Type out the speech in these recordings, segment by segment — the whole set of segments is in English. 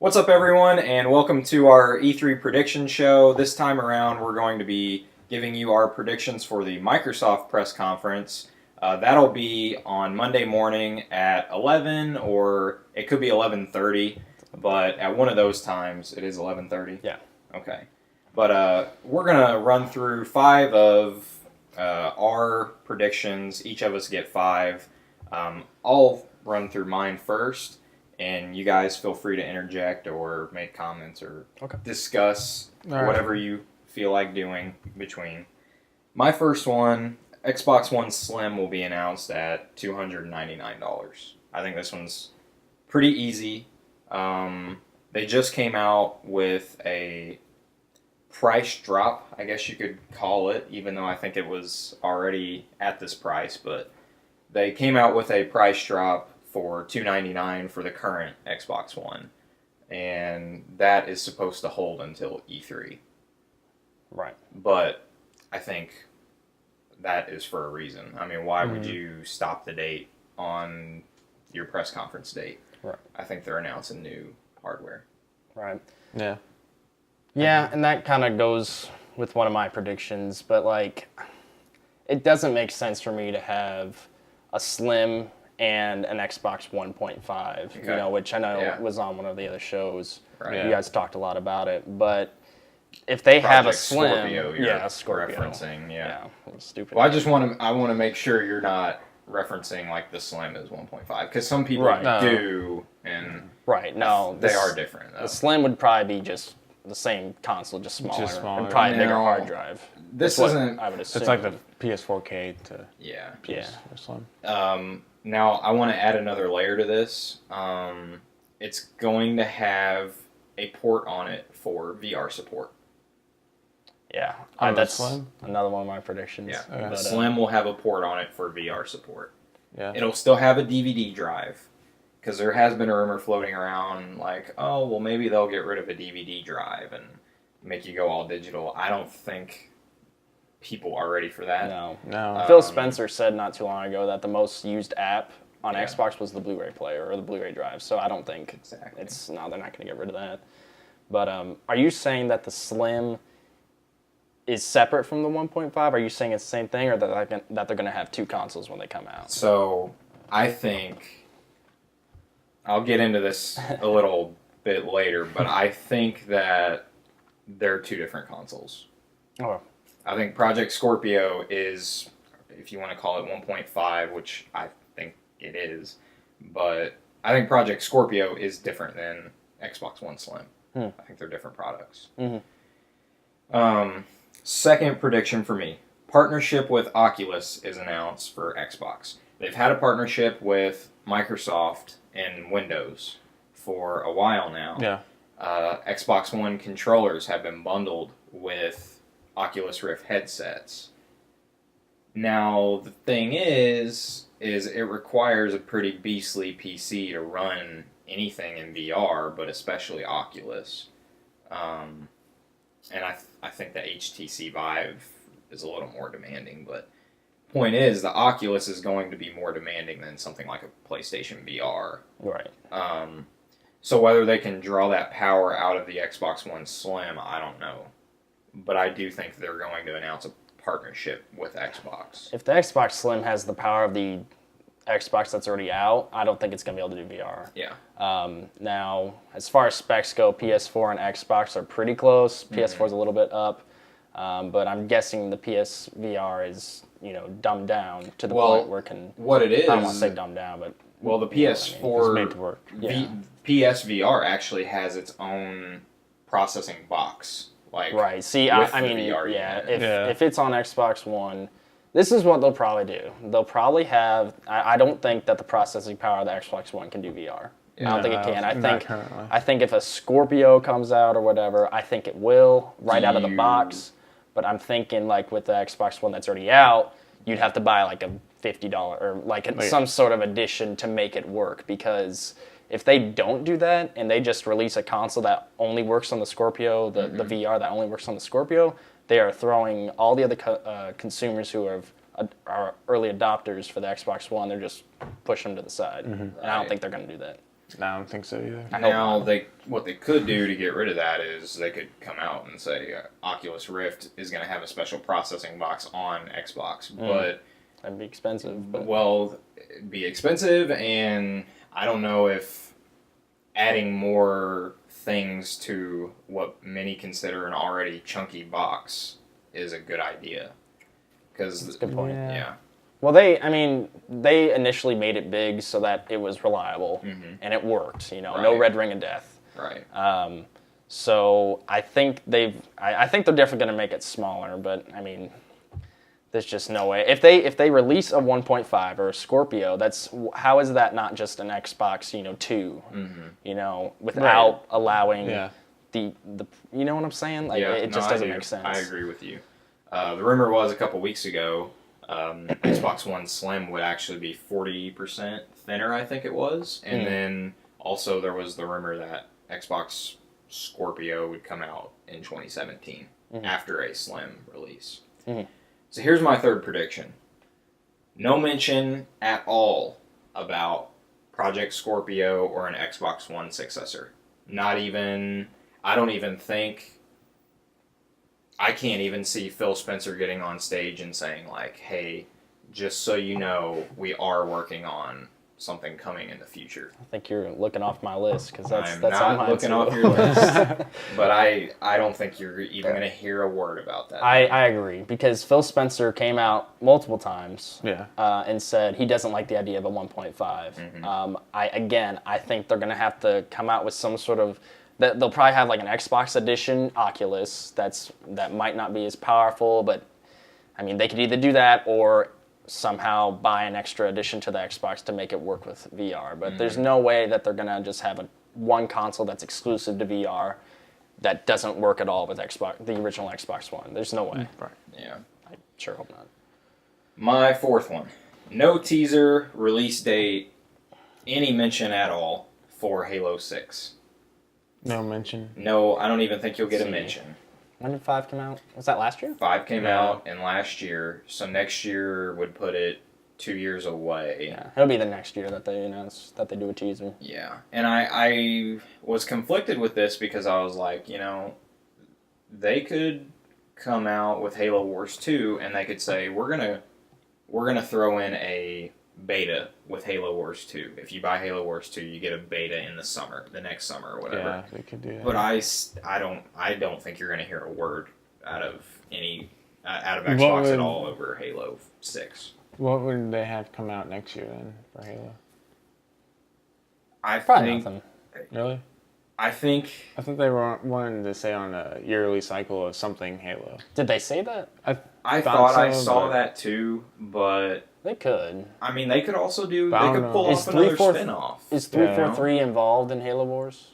What's up, everyone, and welcome to our E3 prediction show. This time around, we're going to be giving you our predictions for the Microsoft press conference. That'll be on Monday morning at 11, or it could be 11:30, but at one of those times, it is 11:30? Yeah. Okay. But we're going to run through 5 of our predictions. Each of us get 5. I'll run through mine first. And you guys feel free to interject or make comments or discuss whatever you feel like doing between. My first one, Xbox One Slim will be announced at $299. I think this one's pretty easy. They just came out with a price drop, I guess you could call it, even though I think it was already at this price. But they came out with a price drop for $299 for the current Xbox One, and that is supposed to hold until E3. Right. But I think that is for a reason. I mean, why would you stop the date on your press conference date? Right. I think they're announcing new hardware. Right. Yeah. Yeah, and that kind of goes with one of my predictions, but like, it doesn't make sense for me to have a Slim and an Xbox 1.5, which I know was on one of the other shows. Right. You guys talked a lot about it, but if they have a Slim, Scorpio, Scorpio referencing, stupid. Well, I want to make sure you're not referencing like the Slim is 1.5, because some people do, and they are different. Though. The Slim would probably be just the same console, just smaller. And probably a bigger hard drive. This isn't. I would assume. It's like the PS4K to PS Slim. Now, I want to add another layer to this. It's going to have a port on it for VR support. Yeah, that's Slim? Another one of my predictions. Yeah, but, Slim will have a port on it for VR support. Yeah, it'll still have a DVD drive, because there has been a rumor floating around like, oh, well, maybe they'll get rid of a DVD drive and make you go all digital. I don't think people are ready for that. No. Phil Spencer said not too long ago that the most used app on Xbox was the Blu-ray player or the Blu-ray drive. So I don't think they're not going to get rid of that. But are you saying that the Slim is separate from the 1.5? Are you saying it's the same thing, or that they're going to have two consoles when they come out? So I think I'll get into this a little bit later, but I think that they're two different consoles. Oh. I think Project Scorpio is, if you want to call it 1.5, which I think it is, but I think Project Scorpio is different than Xbox One Slim. I think they're different products. Second prediction for me, partnership with Oculus is announced for Xbox. They've had a partnership with Microsoft and Windows for a while now. Yeah. Xbox One controllers have been bundled with Oculus Rift headsets. Now, the thing is it requires a pretty beastly PC to run anything in VR, but especially Oculus. And I think the HTC Vive is a little more demanding, but point is, the Oculus is going to be more demanding than something like a PlayStation VR. Right. So whether they can draw that power out of the Xbox One Slim, I don't know. But I do think they're going to announce a partnership with Xbox. If the Xbox Slim has the power of the Xbox that's already out, I don't think it's going to be able to do VR. Yeah. Now, as far as specs go, PS4 and Xbox are pretty close. PS4 is a little bit up, but I'm guessing the PSVR is, dumbed down to the point where it can. What it is? I don't want to say dumbed down, but the PS4 it's made to work. PSVR actually has its own processing box. Right. See, I mean, if it's on Xbox One, this is what they'll probably do. They'll probably have. I don't think that the processing power of the Xbox One can do VR. I don't think it can. I think if a Scorpio comes out or whatever, I think it will out of the box. But I'm thinking like with the Xbox One that's already out, you'd have to buy like a $50 or some sort of edition to make it work, because if they don't do that and they just release a console that only works on the Scorpio, the VR that only works on the Scorpio, they are throwing all the other consumers who are early adopters for the Xbox One, they're just pushing them to the side. And I don't think they're going to do that. No, I don't think so either. Now, what they could do to get rid of that is they could come out and say Oculus Rift is going to have a special processing box on Xbox, but that'd be expensive. But... Well, it'd be expensive, and I don't know if adding more things to what many consider an already chunky box is a good idea. Because that's a good point. Yeah. Well, they initially made it big so that it was reliable, and it worked. Right. No red ring of death. Right. So I think I think they're definitely going to make it smaller, but I mean, there's just no way. If they release a 1.5 or a Scorpio, how is that not just an Xbox 2? Without allowing the you know what I'm saying? Like it just doesn't make sense. I agree with you. The rumor was a couple weeks ago. Xbox One Slim would actually be 40% thinner, I think it was. And then also there was the rumor that Xbox Scorpio would come out in 2017 after a Slim release. So here's my third prediction. No mention at all about Project Scorpio or an Xbox One successor. I don't even think... I can't even see Phil Spencer getting on stage and saying, like, hey, just so you know, we are working on something coming in the future. I think you're looking off my list, because that's not on mine looking too. off your list. But I don't think you're even going to hear a word about that. I agree, because Phil Spencer came out multiple times and said he doesn't like the idea of a 1.5. I think they're going to have to come out with some sort of... They'll probably have like an Xbox edition Oculus that might not be as powerful, but I mean they could either do that or somehow buy an extra edition to the Xbox to make it work with VR. But there's no way that they're gonna just have one console that's exclusive to VR that doesn't work at all with the original Xbox One. There's no way. Right. Yeah. I sure hope not. My fourth one. No teaser, release date, any mention at all for Halo 6. No mention. No, I don't even think you'll get a mention. When did 5 come out? Was that last year? 5 came out in last year, so next year would put it 2 years away. Yeah, it'll be the next year that they announce that they do a teaser. Yeah, and I was conflicted with this because I was like, they could come out with Halo Wars 2 and they could say we're gonna throw in a beta with Halo Wars 2. If you buy Halo Wars 2, you get a beta in the next summer or whatever. Yeah, they could do that. But I don't think you're going to hear a word out of Xbox at all over Halo 6. What would they have come out next year then for Halo? Probably nothing. Really? I think... I thought they wanted to say on a yearly cycle of something Halo. Did they say that? I thought I saw that too, but... They could. I mean, they could also do... They could pull off another spin-off. Is 343 involved in Halo Wars?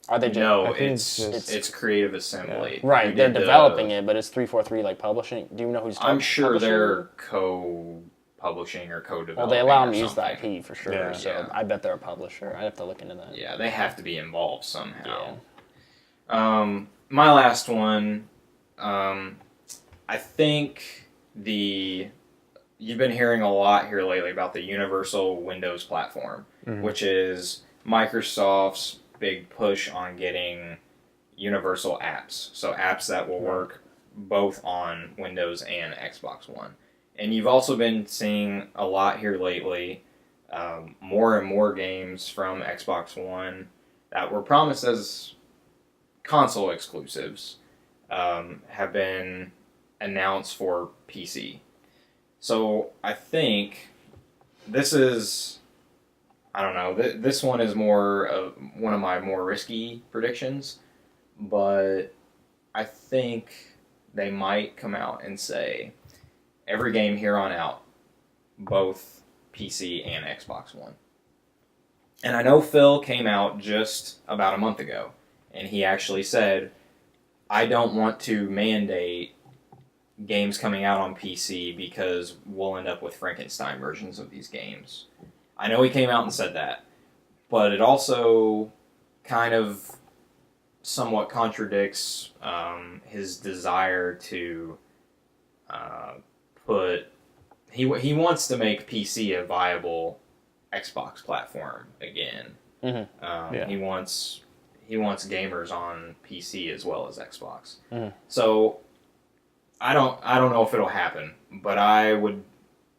Are they just... No, it's Creative Assembly. Yeah. Right, they're developing it, but is 343 like publishing? Do you know who's I'm sure they're co-publishing or co-developing. Well, they allow them to use the IP for sure, so I bet they're a publisher. I'd have to look into that. Yeah, they have to be involved somehow. Yeah. My last one, I think you've been hearing a lot here lately about the Universal Windows platform, which is Microsoft's big push on getting universal apps. So apps that will work both on Windows and Xbox One. And you've also been seeing a lot here lately, more and more games from Xbox One that were promised as console exclusives have been announced for PC. So I think this is, I don't know, this one is more one of my more risky predictions, but I think they might come out and say every game here on out, both PC and Xbox One. And I know Phil came out just about a month ago, and he actually said, I don't want to mandate games coming out on PC because we'll end up with Frankenstein versions of these games. I know he came out and said that, but it also kind of somewhat contradicts his desire to he wants to make PC a viable Xbox platform again. Mm-hmm. He wants gamers on PC as well as Xbox. So I don't know if it'll happen, but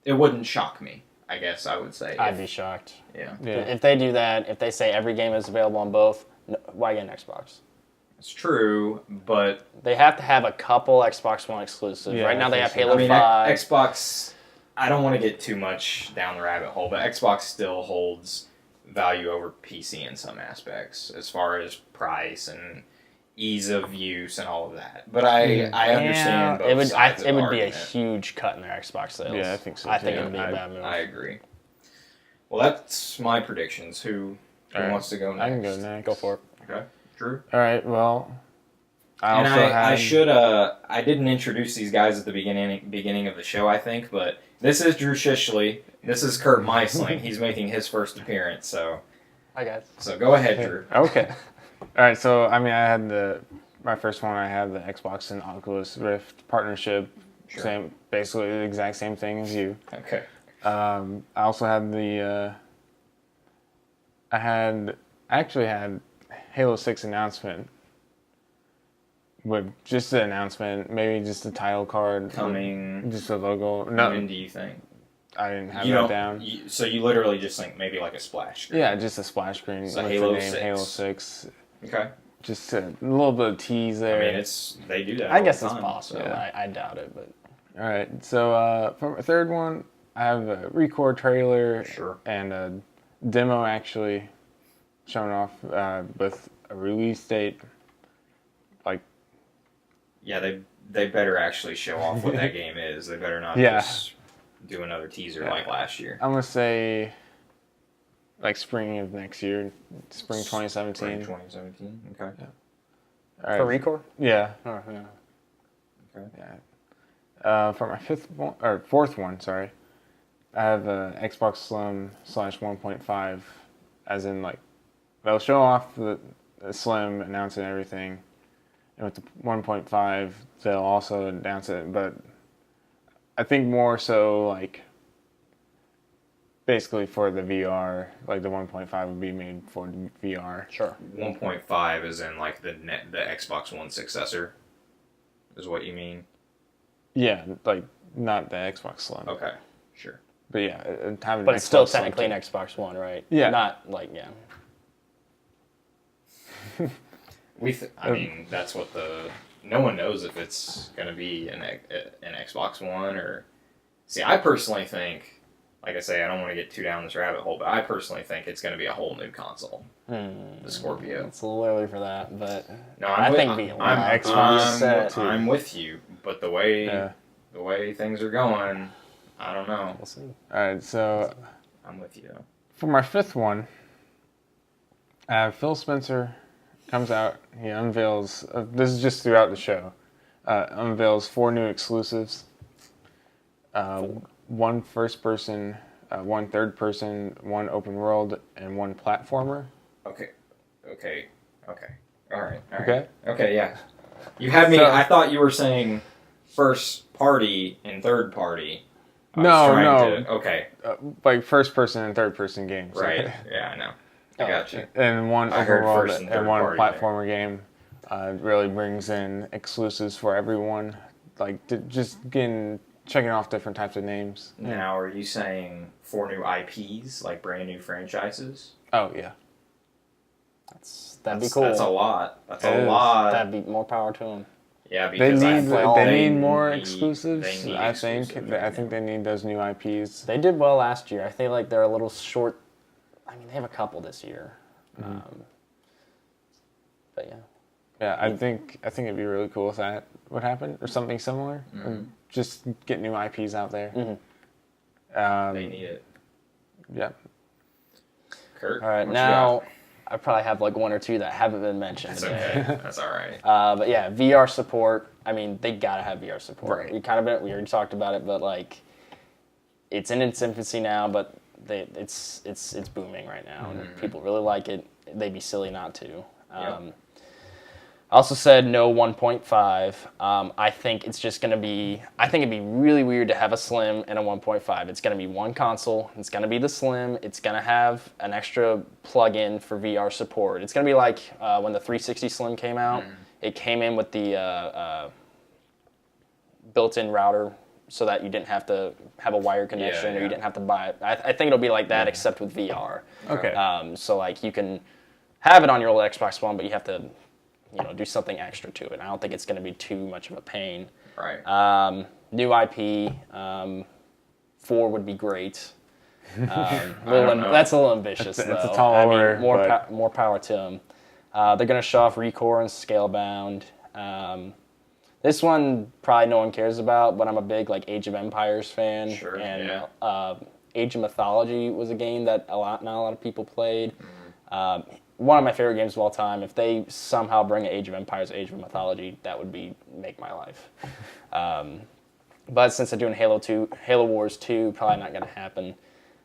it wouldn't shock me. I guess I would say. I'd be shocked. Yeah. If they do that, if they say every game is available on both, why get an Xbox? It's true, but they have to have a couple Xbox One exclusives. Right now they have Halo 5. Xbox, I don't want to get too much down the rabbit hole, but Xbox still holds value over PC in some aspects as far as price and ease of use and all of that. But I understand both sides of the It would argument. be a huge cut in their Xbox sales. Yeah, I think so. I think it would be a bad move. I agree. Well, that's my predictions. Who wants to go next? I can go next. Go for it. Okay. Drew? All right, well, I didn't introduce these guys at the beginning of the show, I think, but this is Drew Shishley. This is Kurt Meisling. He's making his first appearance, so. Hi, guys. So go ahead, Drew. Okay. All right, so, I had my first one, I had the Xbox and Oculus Rift partnership. Sure. Basically the exact same thing as you. Okay. I also had I actually had Halo 6 announcement with just the announcement, maybe just the title card. Coming. Just a logo. No. When do you think? I didn't have that down. So you literally just think maybe like a splash screen? Yeah, just a splash screen So with Halo the name 6. Halo 6. Okay. Just a little bit of tease there. I mean, they do that I all guess the it's time, possible. so. I doubt it, but. All right, so for my third one, I have a record trailer and a demo actually shown off with a release date. Yeah, they better actually show off what that game is. They better not just do another teaser like last year. I'm gonna say like spring of next year, spring 2017. Spring 2017. Okay. Yeah. All right. For Record? Yeah. Oh, yeah. Okay. Yeah. For my fourth one, sorry, I have Xbox Slim / 1.5, as in like they'll show off the Slim, announce it and everything, and with the 1.5 they'll also announce it, but I think more so like basically for the VR, like the 1.5 would be made for VR. Sure. 1.5 is in like the Xbox One successor, is what you mean? Yeah, like not the Xbox Slim. Okay, sure. But yeah, having But it's Xbox still Slim technically too. an Xbox One, right? Yeah. Not like, yeah. I mean, that's what no one knows if it's going to be an Xbox One or. See, I personally think, like I say, I don't want to get too down this rabbit hole, but I personally think it's going to be a whole new console, the Scorpio. It's a little early for that, but No, I'm with you, but the way things are going, I don't know. we'll see. All right, so I'm with you. for my fifth one, Phil Spencer comes out. He unveils. This is just throughout the show. Unveils 4 new exclusives. 1 first person, 1 third person, 1 open world, and 1 platformer. Okay. All right. Okay. Okay, yeah. You had me. I thought you were saying first party and third party. Okay. Like first person and third person games. Right. Yeah, I know. I got you. And 1 I open heard world first and and third 1 party platformer game. Really brings in exclusives for everyone. Like just checking off different types of names. Now, are you saying 4 new IPs, like brand new franchises? Oh yeah. That'd be cool. That's a lot. That's a lot. That'd be more power to them. Yeah, because they need more exclusives. I think exclusives. they need those new IPs. They did well last year. I think like they're a little short. I mean, they have a couple this year. But yeah. Yeah, I think it'd be really cool if that would happen or something similar. Just get new IPs out there. They need it. Yep. Kurt, All right, what you now got? I probably have like 1 or 2 that haven't been mentioned. That's okay. That's all right. But yeah, VR support. I mean, they gotta have VR support. Right. We already talked about it, but like, it's in its infancy now, but it's booming right now, and people really like it. They'd be silly not to. I also said no 1.5. I think it's just going to be, I think it'd be really weird to have a Slim and a 1.5. It's going to be one console. It's going to be the Slim. It's going to have an extra plug-in for VR support. It's going to be like when the 360 Slim came out. It came in with the built-in router so that you didn't have to have a wire connection or you didn't have to buy it. I think it'll be like that except with VR. Okay. So like you can have it on your old Xbox One, but you have to do something extra to it. I don't think it's going to be too much of a pain. Right. New IP, 4 would be great. That's a little ambitious, though. It's a tall order. More power to them. They're going to show off Recore and Scalebound. This one probably no one cares about, but I'm a big Age of Empires fan. Sure. And Age of Mythology was a game that not a lot of people played. One of my favorite games of all time. If they somehow bring Age of Empires, Age of Mythology, that would make my life. But since they're doing Halo Wars 2, probably not going to happen.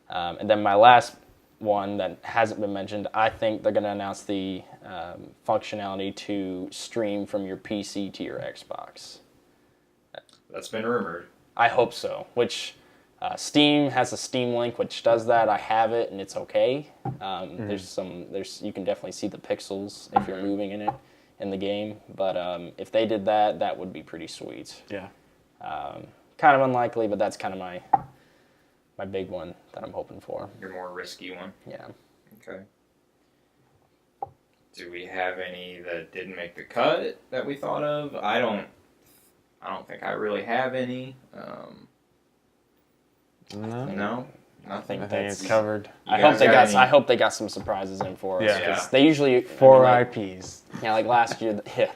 And then my last one that hasn't been mentioned, I think they're going to announce the functionality to stream from your PC to your Xbox. That's been rumored. I hope so, which Steam has a Steam Link which does that. I have it and it's okay. You can definitely see the pixels if you're moving in the game. But if they did that, that would be pretty sweet. Yeah. Kind of unlikely, but that's kind of my big one that I'm hoping for. Your more risky one. Yeah. Okay. Do we have any that didn't make the cut that we thought of? I don't think I really have any. No. I think it's covered. I hope they got some surprises in for us. Yeah. They usually 4 IPs. Yeah, like last year. Yeah.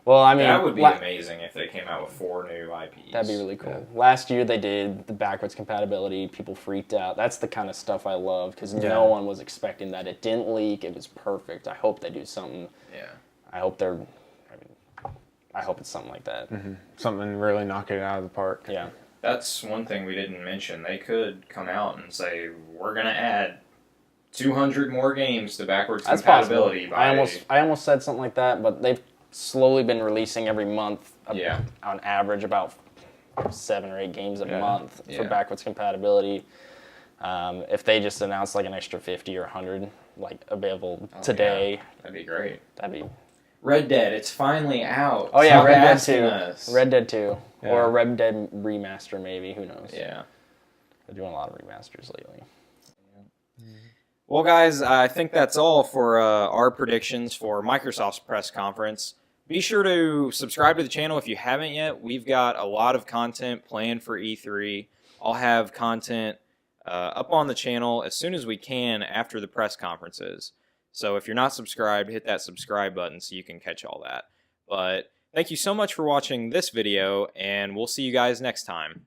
Well, I mean, that would be amazing if they came out with 4 new IPs. That'd be really cool. Yeah. Last year they did the backwards compatibility. People freaked out. That's the kind of stuff I love because no one was expecting that. It didn't leak. It was perfect. I hope they do something. Yeah. I hope it's something like that. Mm-hmm. Something really knock it out of the park. Yeah. That's one thing we didn't mention. They could come out and say, we're going to add 200 more games to backwards compatibility. I almost said something like that, but they've slowly been releasing every month on average about 7 or 8 games a month for backwards compatibility. If they just announced an extra 50 or 100 available today, that'd be great. That'd be Red Dead, it's finally out. Oh yeah, Red Dead 2. Us. Red Dead 2. Yeah. Or a Red Dead remaster maybe, who knows. Yeah. They're doing a lot of remasters lately. Well, guys, I think that's all for our predictions for Microsoft's press conference. Be sure to subscribe to the channel if you haven't yet. We've got a lot of content planned for E3. I'll have content up on the channel as soon as we can after the press conferences. So if you're not subscribed, hit that subscribe button so you can catch all that. But thank you so much for watching this video, and we'll see you guys next time.